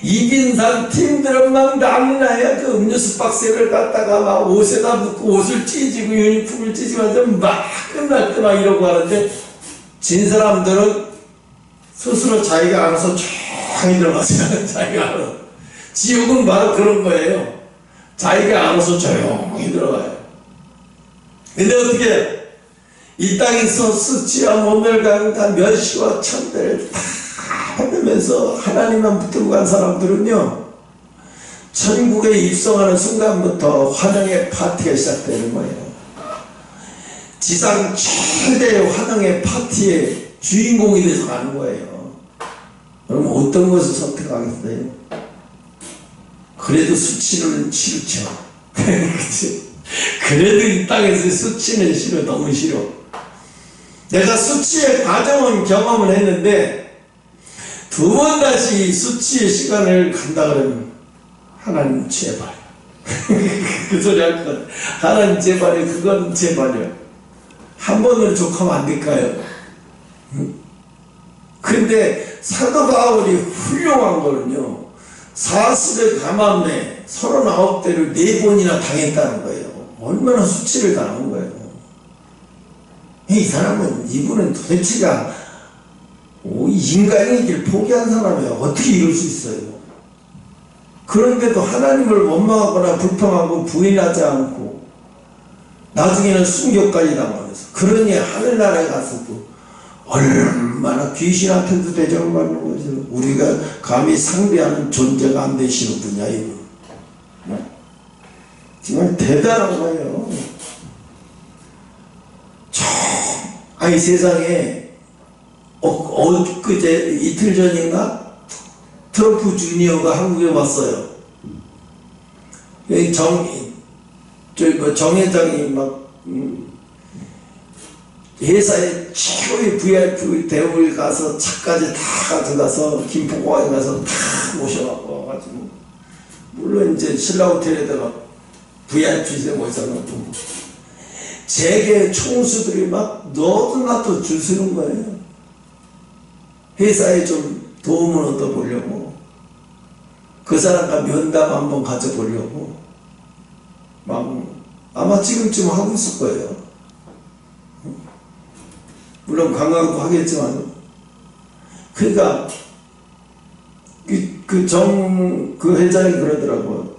이긴 산 팀들은 막 난리나야. 그 음료수 박스를 갖다가 막 옷에다 묻고 옷을 찢고 유니폼을 찢으면서 막 끝날 때 막 이러고 하는데 진 사람들은 스스로 자기가 알아서 조용히 들어가세요. 자기가 알아서. 지옥은 바로 그런 거예요. 자기가 알아서 조용히 들어가요. 근데 어떻게 이 땅에서 수치와 모멸감과 멸시와 천대를 다 받으면서 하나님만 붙들고 간 사람들은요, 천국에 입성하는 순간부터 환영의 파티가 시작되는 거예요. 지상 최대의 환영의 파티의 주인공이 돼서 가는 거예요. 그럼 어떤 것을 선택하겠어요? 그래도 수치는 싫죠. 그래도 이 땅에서 수치는 싫어. 너무 싫어. 내가 수치의 과정은 경험을 했는데 두 번 다시 수치의 시간을 간다 그러면 하나님 제발 그 소리 할 것. 하나님 제발이요. 그건 제발이요. 한 번으로 족하면 안 될까요? 근데 사도 바울이 훌륭한 거는요, 사슬을 감았네 39대를 4번이나 당했다는 거예요. 얼마나 수치를 당한 거예요. 이 사람은, 이분은 도대체가 인간의 길 포기한 사람이에요. 어떻게 이럴 수 있어요? 그런데도 하나님을 원망하거나 불평하고 부인하지 않고 나중에는 순교까지 당하면서, 그러니 하늘나라에 가서도 얼마나 귀신한테도 대접을 받는 거죠. 우리가 감히 상대하는 존재가 안 되시는 분이야, 이분. 정말 대단한 거예요. 아니, 세상에 엊그제 이틀 전인가 트럼프 주니어가 한국에 왔어요. 여기 정 회장이 막 회사에 최고의 VIP 대우를 가서 차까지 다 가져가서 김포공항에 가서 다 모셔갖고 와가지고, 물론 이제 신라 호텔에다가 VIP실에 모셔놓고 재계 총수들이 막 너도 나도 줄 서는 거예요. 회사에 좀 도움을 얻어보려고, 그 사람과 면담 한번 가져보려고 막 아마 지금쯤 하고 있을 거예요. 물론 관광도 하겠지만. 그러니까 그 회장이 그러더라고요.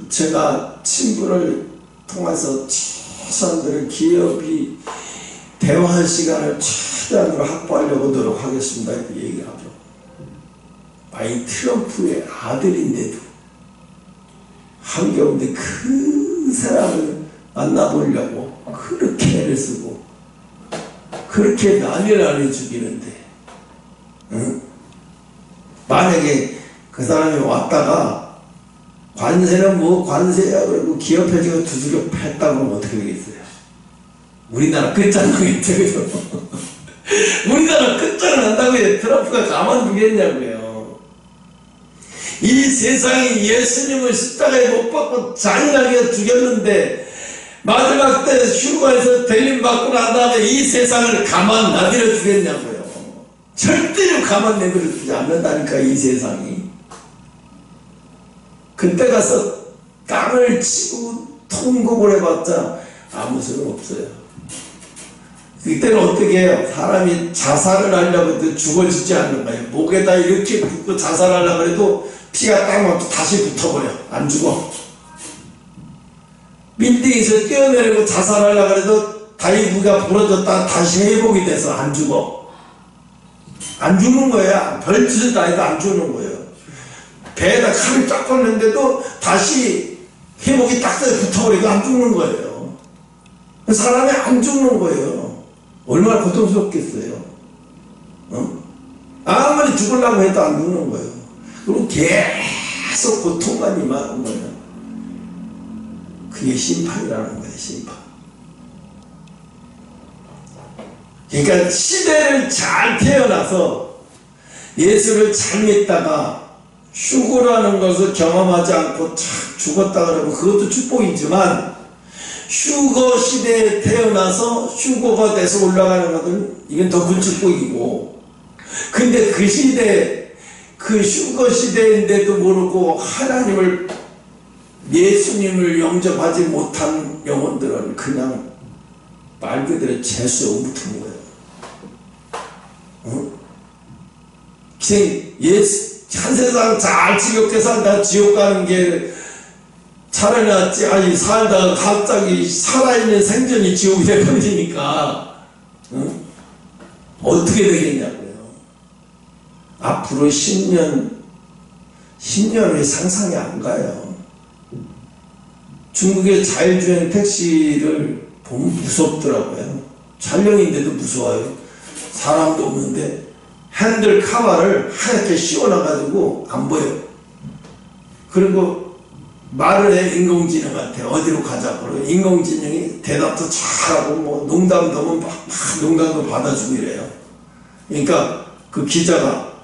제가 친구를 통해서 최소한들 기업이 대화할 시간을 최대한으로 확보하려고 노력하겠습니다, 이렇게 얘기를 하죠. 아이, 트럼프의 아들인데도 한겨울에 그 사람을 만나보려고 그렇게 애를 쓰고 그렇게 난리를 죽이는데, 응? 만약에 그 사람이 왔다가 관세는 뭐 관세야 그리고 기업회계가 두들겨 팼다고 하면 어떻게 되겠어요? 우리나라 끝장나겠죠. 그죠? 우리나라 끝장난다고요. 트럼프가 가만두겠냐고요. 이 세상이 예수님을 십자가에 못 박고 잔인하게 죽였는데 마지막 때 휴거에서 대림받고 난 다음에 이 세상을 가만 놔두려 주겠냐고요. 절대로 가만 내버려 두지 않는다니까 이 세상이. 그때 가서 땅을 치고 통곡을 해봤자 아무 소용 없어요. 그때는 어떻게 해요? 사람이 자살을 하려고 해도 죽어지지 않는 거예요. 목에다 이렇게 붓고 자살하려고 해도 피가 딱 맞고 다시 붙어버려. 안 죽어. 빌딩에서 뛰어내리고 자살하려고 해도 다리부가 부러졌다 다시 회복이 돼서 안 죽어. 안 죽는 거야. 별짓을 다 해도 안 죽는 거예요. 배에다 칼을 쫙 꽂는데도 다시 회복이 딱 붙어버리고 안 죽는 거예요. 사람이 안 죽는 거예요. 얼마나 고통스럽겠어요. 아무리 죽으려고 해도 안 죽는 거예요. 그리고 계속 고통만 임하는 거예요. 그게 심판이라는 거예요. 심판. 그러니까 시대를 잘 태어나서 예수를 잘 믿다가 휴거라는 것을 경험하지 않고 착 죽었다 그러면 그것도 축복이지만 휴거 시대에 태어나서 휴거가 돼서 올라가는 것은 이건 더 큰 축복이고, 근데 그 시대, 그 휴거 시대인데도 모르고 하나님을, 예수님을 영접하지 못한 영혼들은 그냥 말 그대로 재수에 옮붙은 거예요. 한 세상 잘 지겹게 살다 지옥 가는 게 차라리 낫지. 아니 살다가 갑자기 살아있는 생전이 지옥이 돼버리니까 어떻게 되겠냐고요. 앞으로 10년 후에 상상이 안 가요. 중국의 자율주행 택시를 보면 무섭더라고요. 촬영인데도 무서워요. 사람도 없는데 핸들 카바를 하얗게 씌워놔가지고 안 보여. 그리고 말을 해. 인공지능 같아. 어디로 가자고. 인공지능이 대답도 잘하고 뭐 농담도 하면 막 농담도 받아주고 이래요. 그러니까 그 기자가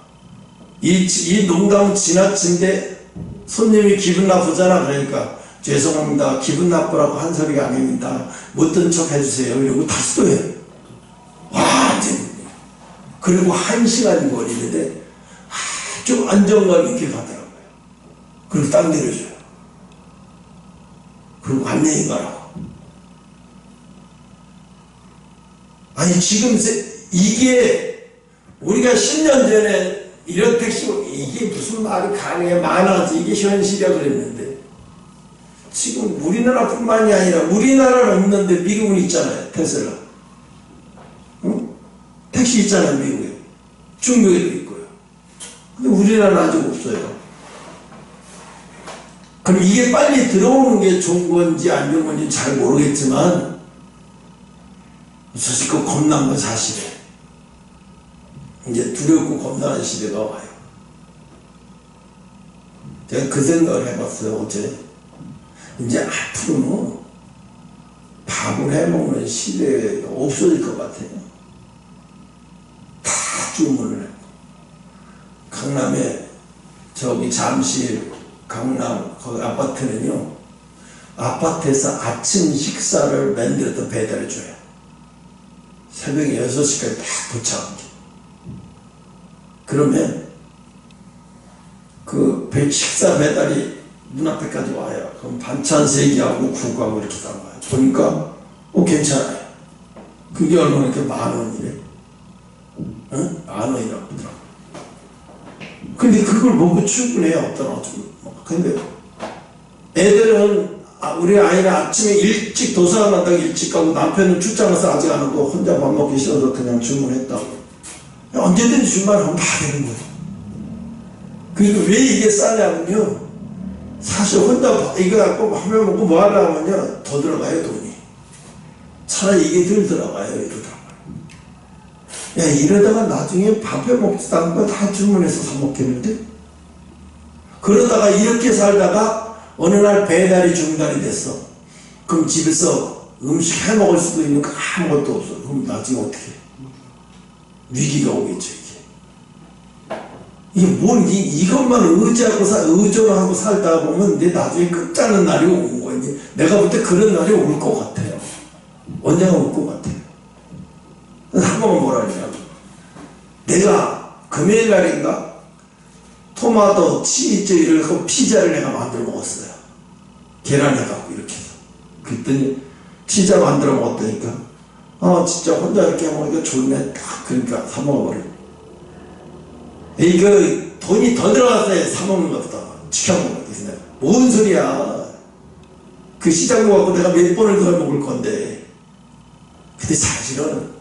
이 농담은 지나친데 손님이 기분 나쁘잖아. 그러니까 죄송합니다. 기분 나쁘라고 한 소리가 아닙니다. 못 든 척 해주세요. 이러고 다시 또 해요. 완전. 그리고 1시간 거리인데 아주 안정감 있게 가더라고요. 그리고 딱 내려줘요. 그리고 안녕히 가라고. 아니 지금 이게 우리가 10년 전에 이런 택시 이게 무슨 말이 가능해 많아지 이게 현실이야 그랬는데 지금 우리나라뿐만이 아니라 우리나라는 없는데 미국은 있잖아요. 테슬라. 응? 택시 있잖아요. 미국에. 중국에도 있고요. 근데 우리나라는 아직 없어요. 그럼 이게 빨리 들어오는 게 좋은 건지 안 좋은 건지 잘 모르겠지만 사실 그 겁난 건 사실이에요. 이제 두렵고 겁나는 시대가 와요. 제가 그 생각을 해봤어요. 어제. 이제 앞으로는 밥을 해먹는 시대가 없어질 것 같아요. 다 주문을 해요. 강남에 저기 잠실 강남 거기 아파트는요, 아파트에서 아침 식사를 만들어서 배달해줘요. 새벽에 6시까지 딱 도착합니다. 그러면 그 식사 배달이 문 앞에까지 와요. 그럼 반찬 3개하고 국하고 이렇게 나와요. 보니까 괜찮아요. 그게 얼마나 이렇게 10,000원이래. 응? 10,000원이라고 하더라고. 근데 그걸 먹고 출근해요. 어떤 근데 애들은 우리 아이는 아침에 일찍 도서관 간다고 일찍 가고 남편은 출장 가서 아직 안 오고 혼자 밥 먹기 싫어서 그냥 주문했다고. 언제든지 주문하면 다 되는 거예요. 그리고 왜 이게 싸냐면요, 사실 혼자 이거 갖고 하면 먹고 뭐 하려면요 더 들어가요. 돈이. 차라리 이게 덜 들어가요. 이러다가 이러다가 나중에 밥해 먹지도 않고 다 주문해서 사 먹겠는데. 그러다가 이렇게 살다가 어느 날 배달이 중단이 됐어. 그럼 집에서 음식 해 먹을 수도 있는 거 아무것도 없어. 그럼 나중에 어떻게 해? 위기가 오겠죠, 이게. 이것만 의존하고 살다 보면 내 나중에 끝자는 날이 오는 거야. 이제 내가 볼 때 그런 날이 올 것 같아요. 언젠가 올 것 같아요. 한 번은 뭐라 그러냐고. 내가 금요일 날인가 토마토, 치즈 이런 거 피자를 내가 만들어 먹었어요. 계란 해갖고 이렇게 해서. 그랬더니 피자 만들어 먹었다니까. 진짜 혼자 이렇게 먹으니까 좋네. 딱 그러니까 사 먹어버려. 이거 돈이 더 들어갔어요. 사 먹는 것보다. 지켜먹는 것보다. 뭔 소리야. 그 시장 갖고 내가 몇 번을 더 먹을 건데. 근데 사실은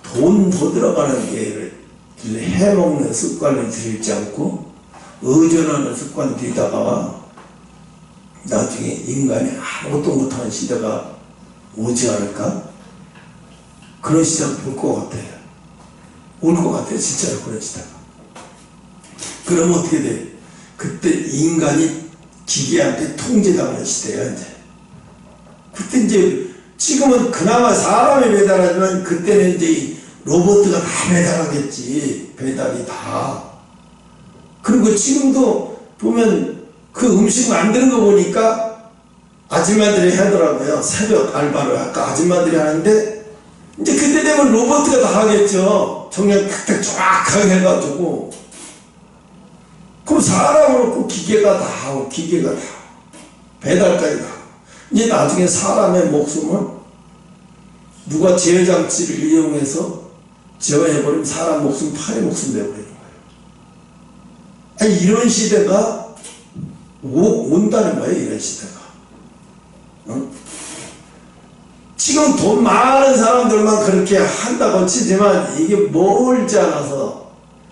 돈 더 들어가는 게 해먹는 습관을 들이지 않고 의존하는 습관을 들이다가 나중에 인간이 아무것도 못하는 시대가 오지 않을까? 그런 시대가 올 것 같아요. 올 것 같아요. 진짜로 그런 시대가. 그러면 어떻게 돼? 그때 인간이 기계한테 통제당하는 시대야, 이제. 그때 이제 지금은 그나마 사람이 배달하지만 그때는 이제 로봇가 다 배달하겠지. 배달이 다. 그리고 지금도 보면 그 음식 만드는 거 보니까 아줌마들이 하더라고요. 새벽 알바를 아까 아줌마들이 하는데 이제 그때 되면 로봇가 다 하겠죠. 정량 탁탁 정확하게 해가지고. 그럼 사람으로 그 기계가 다 하고 기계가 다 하고 배달까지 다 하고. 이제 나중에 사람의 목숨을 누가 제어장치를 이용해서 제어해버리면 사람 목숨, 파의 목숨 되어버리는 거예요. 아니, 이런 시대가 온다는 거예요, 이런 시대가. 어? 지금 돈 많은 사람들만 그렇게 한다고 치지만 이게 멀지 않아서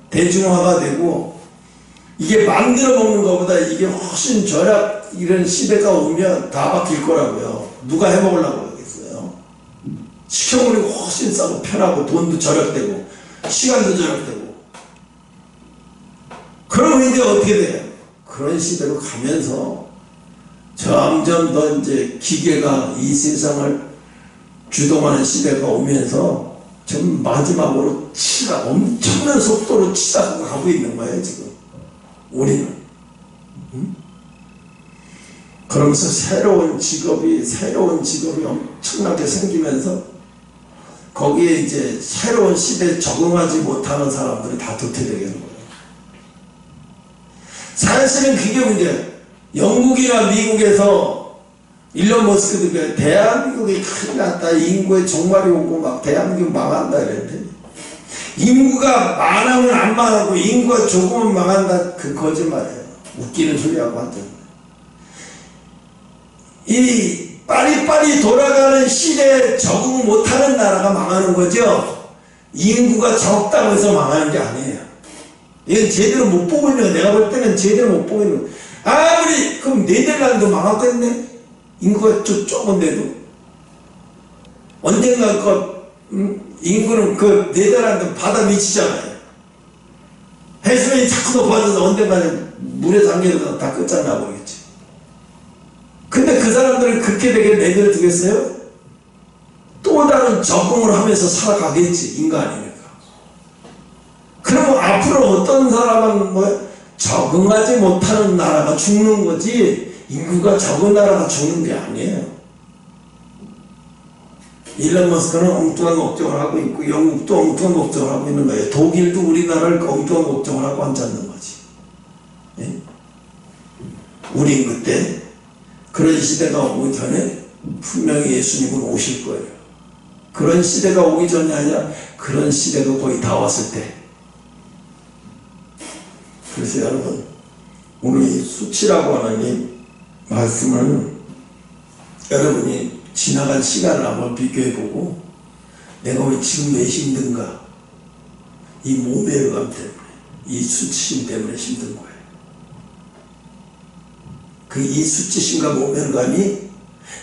대중화가 되고 이게 만들어 먹는 것보다 이게 훨씬 절약 이런 시대가 오면 다 바뀔 거라고요. 누가 해 먹으려고 하겠어요. 시켜먹는 거 훨씬 싸고 편하고 돈도 절약되고 시간도 절약되고. 그러면 이제 어떻게 돼요? 그런 시대로 가면서 점점 더 이제 기계가 이 세상을 주동하는 시대가 오면서 좀 마지막으로 엄청난 속도로 치닫고 가고 있는 거예요, 지금. 우리는. 그러면서 새로운 직업이 엄청나게 생기면서 거기에 이제 새로운 시대에 적응하지 못하는 사람들이 다 도태되게 되는 거예요. 사실은 그게 문제예요. 영국이나 미국에서 일론 머스크도 대한민국이 큰일 났다. 인구의 종말이 오고 막 대한민국 망한다 이랬는데 인구가 많으면 안 망하고 인구가 조금은 망한다. 그 거짓말이에요. 웃기는 소리하고 완전. 이 빠리빠리 돌아가는 시대에 적응 못하는 나라가 망하는 거죠. 인구가 적다고 해서 망하는 게 아니에요. 이건 제대로 못 보고 있는 거예요. 내가 볼 때는 제대로 못 보고 있는 거예요. 아무리 그럼 네덜란드 망하겠네. 인구가 적은데도 언젠가 인구는 그 네덜란드 바다 미치잖아요. 해수면이 자꾸 높아져서 언젠가는 물에 잠겨서 다 끝장나 버리겠지. 근데 그 사람들은 그렇게 되게 내버려 두겠어요? 또 다른 적응을 하면서 살아가겠지, 인간이니까. 그러면 앞으로 어떤 사람은 적응하지 못하는 나라가 죽는 거지 인구가 적은 나라가 죽는 게 아니에요. 일론 머스크는 엉뚱한 걱정을 하고 있고 영국도 엉뚱한 걱정을 하고 있는 거예요. 독일도 우리나라를 엉뚱한 걱정을 하고 앉았는 거지. 예? 우린 그때 그런 시대가 오기 전에 분명히 예수님은 오실 거예요. 그런 시대가 오기 전이 아니라 그런 시대가 거의 다 왔을 때. 그래서 여러분 오늘 이 수치라고 하는 이 말씀을 여러분이 지나간 시간을 한번 비교해보고 내가 왜 지금 왜 힘든가? 이 모멸감 때문에, 이 수치심 때문에 힘든 거예요. 이 수치심과 모멸감이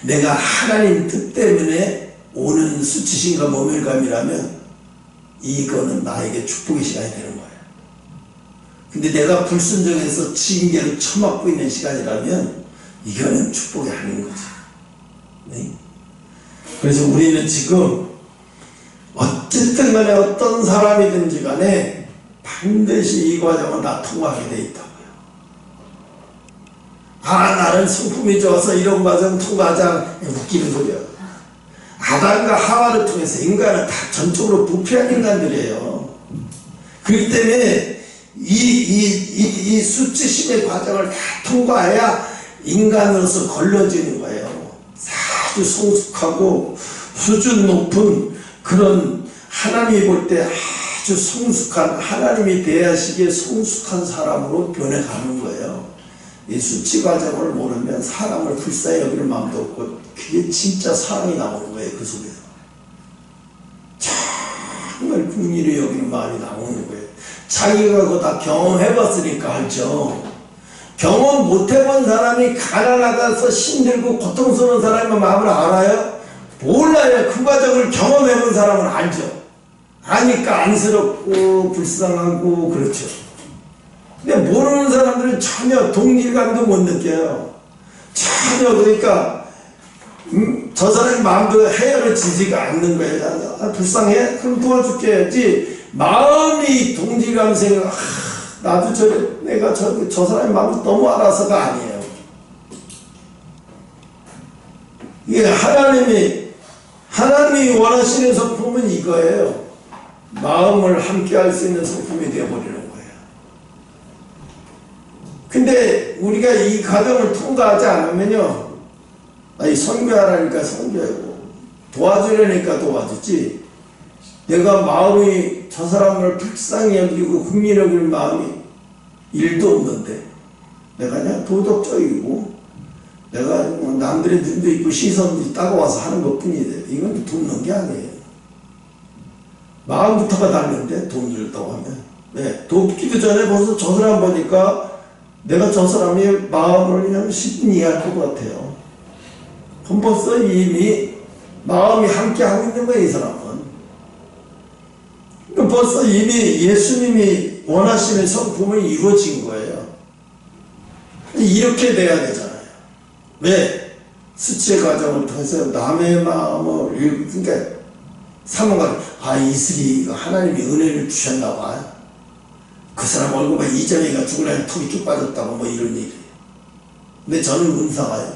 내가 하나님 뜻 때문에 오는 수치심과 모멸감이라면 이거는 나에게 축복의 시간이 되는 거예요. 근데 내가 불순종해서 징계를 처맞고 있는 시간이라면 이거는 축복이 아닌 거죠. 네? 그래서 우리는 지금 어쨌든 간에 어떤 사람이든지 간에 반드시 이 과정은 다 통과하게 돼 있다고요. 나는 성품이 좋아서 이런 과정 통과하자, 웃기는 소리야. 아담과 하와를 통해서 인간은 다 전적으로 부패한 인간들이에요. 그렇기 때문에 이 수치심의 과정을 다 통과해야 인간으로서 걸러지는 거예요. 아주 성숙하고 수준 높은 그런 하나님이 볼 때 아주 성숙한, 하나님이 대하시기에 성숙한 사람으로 변해가는 거예요. 이 수치 과정을 모르면 사람을 불쌍히 여기는 마음도 없고, 그게 진짜 사랑이 나오는 거예요. 그 속에서 정말 긍휼히 여기는 마음이 나오는 거예요. 자기가 그거 다 경험해봤으니까 알죠. 경험 못해본 사람이 가난하다서 힘들고 고통스러운 사람의 마음을 알아요? 몰라요. 그 과정을 경험해본 사람은 알죠. 아니까 안쓰럽고 불쌍하고 그렇죠. 근데 모르는 사람들은 전혀 동질감도 못 느껴요. 전혀. 그러니까 저 사람의 마음도 헤아려지지가 않는 거예요. 불쌍해? 그럼 도와줄게 해야지. 마음이 동질감 생각, 나도 내가 저 사람의 마음을 너무 알아서가 아니에요. 이게 하나님이 원하시는 성품은 이거예요. 마음을 함께 할 수 있는 성품이 되어버리는 거예요. 근데 우리가 이 과정을 통과하지 않으면요, 선교하라니까 선교하고 도와주려니까 도와주지, 내가 마음이 저 사람을 불쌍히 여기고 긍휼히 여길 마음이 일도 없는데, 내가 그냥 도덕적이고 내가 남들의 눈도 있고 시선도 따가워서 하는 것 뿐이에요. 이건 돕는 게 아니에요. 마음부터가 다른데 돈 들다고 하면, 네, 돕기도 전에 벌써 저 사람 보니까 내가 저 사람의 마음을 그냥 쉽게 이해할 것 같아요. 그럼 벌써 이미 마음이 함께 하고 있는 거예요. 이 사람은 벌써 이미 예수님이 원하시는 성품이 이루어진 거예요. 이렇게 돼야 되잖아요. 왜? 수치의 과정을 통해서 남의 마음을, 그러니까 사모가, 이슬이 하나님이 은혜를 주셨나 봐. 그 사람 얼굴 봐, 이전에가 죽으려니 턱이 쭉 빠졌다고 뭐 이런 얘기예요. 근데 저는 은사가요,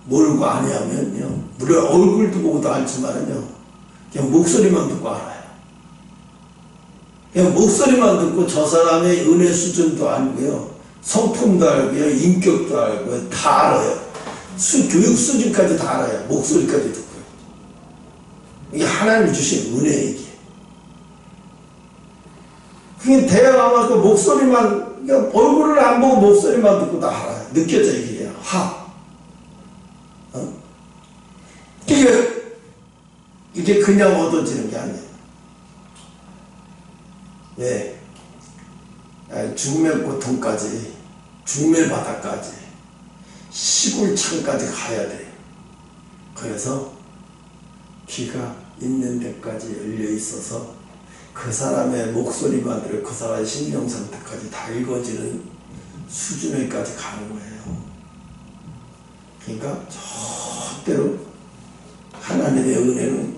모르고 아니하면요, 물론 얼굴도 보고도 알지만은요, 그냥 목소리만 듣고 알아요. 그냥 목소리만 듣고 저 사람의 은혜 수준도 알고요, 성품도 알고요, 인격도 알고요, 다 알아요. 교육 수준까지 다 알아요. 목소리까지 듣고요. 이게 하나님이 주신 은혜예요. 이게 그게 대화가 그 목소리만, 그러니까 얼굴을 안 보고 목소리만 듣고 다 알아요. 느껴져. 이게 이게 그냥 얻어지는 게 아니에요. 네. 죽음의 고통까지, 죽음의 바다까지, 시골창까지 가야 돼요. 그래서 귀가 있는 데까지 열려 있어서 그 사람의 목소리만 들어 그 사람의 심령 상태까지 다 읽어지는 수준에까지 가는 거예요. 그러니까 절대로 하나님의 은혜는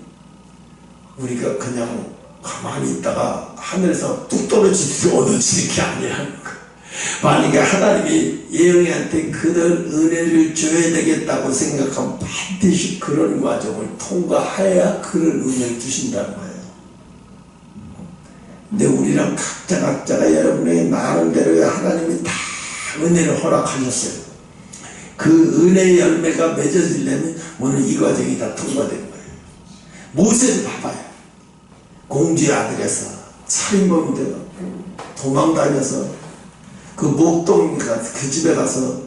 우리가 그냥 가만히 있다가 하늘에서 뚝 떨어지듯이 얻어지는 게 아니라는 거예요. 만약에 하나님이 예언이한테 그들 은혜를 줘야 되겠다고 생각하면 반드시 그런 과정을 통과해야 그런 은혜를 주신다는 거예요. 근데 우리랑 각자가 여러분에게 나름대로의 하나님이 다 은혜를 허락하셨어요. 그 은혜의 열매가 맺어지려면 오늘 이 과정이 다 통과된 거예요. 모세를 봐봐요. 공주의 아들에서 살인범이 되고 도망다녀서 그 목동이가 그 집에 가서,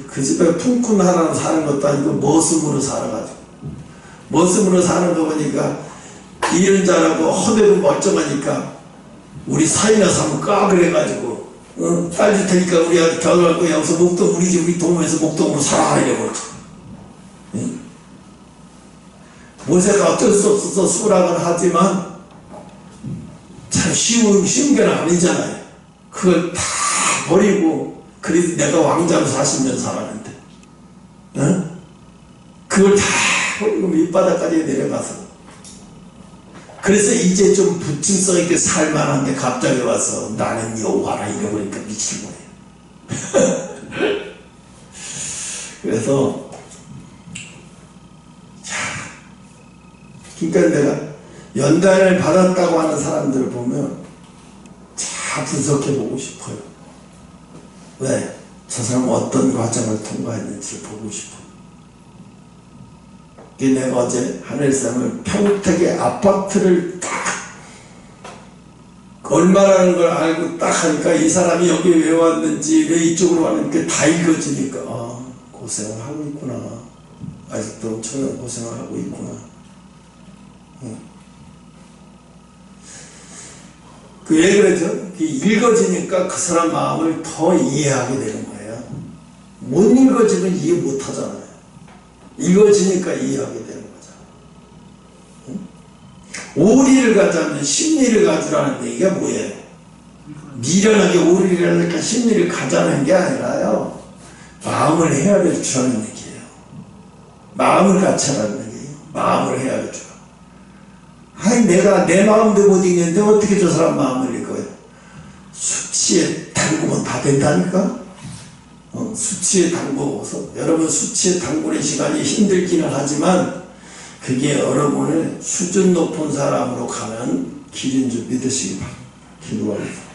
그 집에 품꾼 하나 사는 것도 아니고 머슴으로 살아가지고, 머슴으로 사는 거 보니까 일은 잘하고 허대도 멀쩡하니까 우리 사이나 사면 까 그래가지고, 딸 줄 테니까 우리 아들 결혼할 거야. 여기서 목동, 우리 집 우리 동네에서 목동으로 살아 이래버렸죠. 모세가 어쩔 수 없어서 수락은 하지만 참 쉬운 게 아니잖아요. 그걸 다 버리고 그래도 내가 왕자로 40년 살았는데, 응? 그걸 다 밑바닥까지 내려가서. 그래서 이제 좀 부침성 있게 살만한데 갑자기 와서 나는 여호와라 이러보니까 미칠 거예요. 그래서, 그러니까 내가 연단을 받았다고 하는 사람들을 보면 잘 분석해보고 싶어요. 왜? 저 사람은 어떤 과정을 통과했는지를 보고 싶어요. 내가 어제 하늘쌤을 평택의 아파트를 딱 얼마라는 걸 알고 딱 하니까 이 사람이 여기 왜 왔는지 왜 이쪽으로 왔는지 다 읽어지니까 고생을 하고 있구나. 아직도 엄청난 고생을 하고 있구나. 그 왜 그러죠? 읽어지니까 그 사람 마음을 더 이해하게 되는 거예요. 못 읽어지면 이해 못 하잖아요. 읽어지니까 이해하게 되는 거잖아요. 오리를 가자면 심리를 가지라는 얘기가 뭐예요? 미련하게 오리를 하니까 심리를 가자는 게 아니라요. 마음을 헤아려 주라는 얘기예요. 마음을 같이 하라는 얘기예요. 마음을 헤아려 주라. 아니 내가 내 마음도 못 읽는데 어떻게 저 사람 마음을 읽어요? 수치에 담그면 다 된다니까? 수치에 담궈서 여러분 수치에 담그는 시간이 힘들기는 하지만 그게 여러분을 수준 높은 사람으로 가는 길인 줄 믿으시기 바랍니다. 기도합니다.